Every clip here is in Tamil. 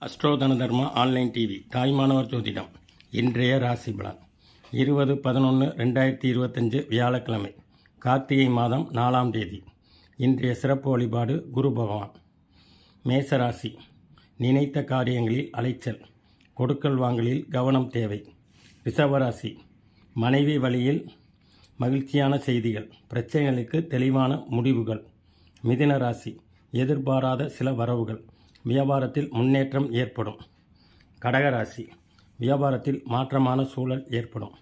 அஸ்ட்ரோ தனதர்மா ஆன்லைன் டிவி தாய்மானவர் ஜோதிடம் இன்றைய ராசி பலன் 20/11/2025 வியாழக்கிழமை கார்த்திகை மாதம் 4ஆம் தேதி. இன்றைய சிறப்பு வழிபாடு குரு பகவான். மேசராசி, நினைத்த காரியங்களில் அலைச்சல், கொடுக்கல் வாங்கலில் கவனம் தேவை. ரிஷபராசி, மனைவி வழியில் மகிழ்ச்சியான செய்திகள், பிரச்சனைகளுக்கு தெளிவான முடிவுகள். மிதுன ராசி, எதிர்பாராத சில வரவுகள், வியாபாரத்தில் முன்னேற்றம் ஏற்படும். கடகராசி, வியாபாரத்தில் மாற்றமான சூழல் ஏற்படும்,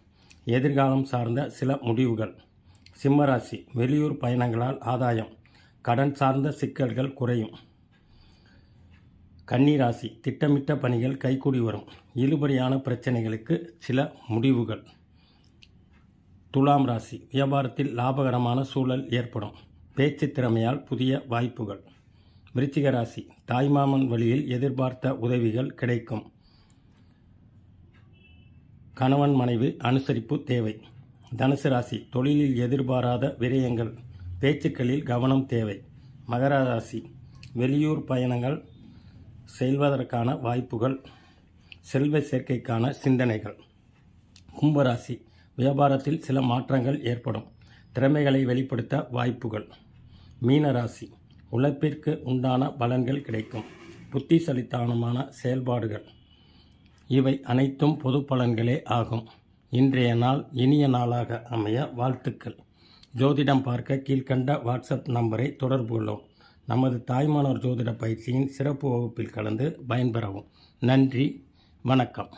எதிர்காலம் சார்ந்த சில முடிவுகள். சிம்மராசி, வெளியூர் பயணங்களால் ஆதாயம், கடன் சார்ந்த சிக்கல்கள் குறையும். கன்னிராசி, திட்டமிட்ட பணிகள் கைகூடி வரும், இழுபறியான பிரச்சனைகளுக்கு சில முடிவுகள். துலாம் ராசி, வியாபாரத்தில் லாபகரமான சூழல் ஏற்படும், பேச்சு திறமையால் புதிய வாய்ப்புகள். விருச்சிக ராசி, தாய்மாமன் வழியில் எதிர்பார்த்த உதவிகள் கிடைக்கும், கணவன் மனைவி அனுசரிப்பு தேவை. தனுசு ராசி, தொழிலில் எதிர்பாராத விரயங்கள், பேச்சுக்களில் கவனம் தேவை. மகர ராசி, வெளியூர் பயணங்கள் செல்வதற்கான வாய்ப்புகள், செல்வ சேர்க்கைக்கான சிந்தனைகள். கும்பராசி, வியாபாரத்தில் சில மாற்றங்கள் ஏற்படும், திறமைகளை வெளிப்படுத்த வாய்ப்புகள். மீனராசி, உழைப்பிற்கு உண்டான பலன்கள் கிடைக்கும், புத்திசாலித்தனமான செயல்பாடுகள். இவை அனைத்தும் பொது பலன்களே ஆகும். இன்றைய நாள் இனிய நாளாக அமைய வாழ்த்துக்கள். ஜோதிடம் பார்க்க கீழ்கண்ட வாட்ஸ்அப் நம்பரை தொடர்பு கொள்ளவும். நமது தாய்மானவர் ஜோதிட பயிற்சியின் சிறப்பு வகுப்பில் கலந்து பயன்பெறவும். நன்றி, வணக்கம்.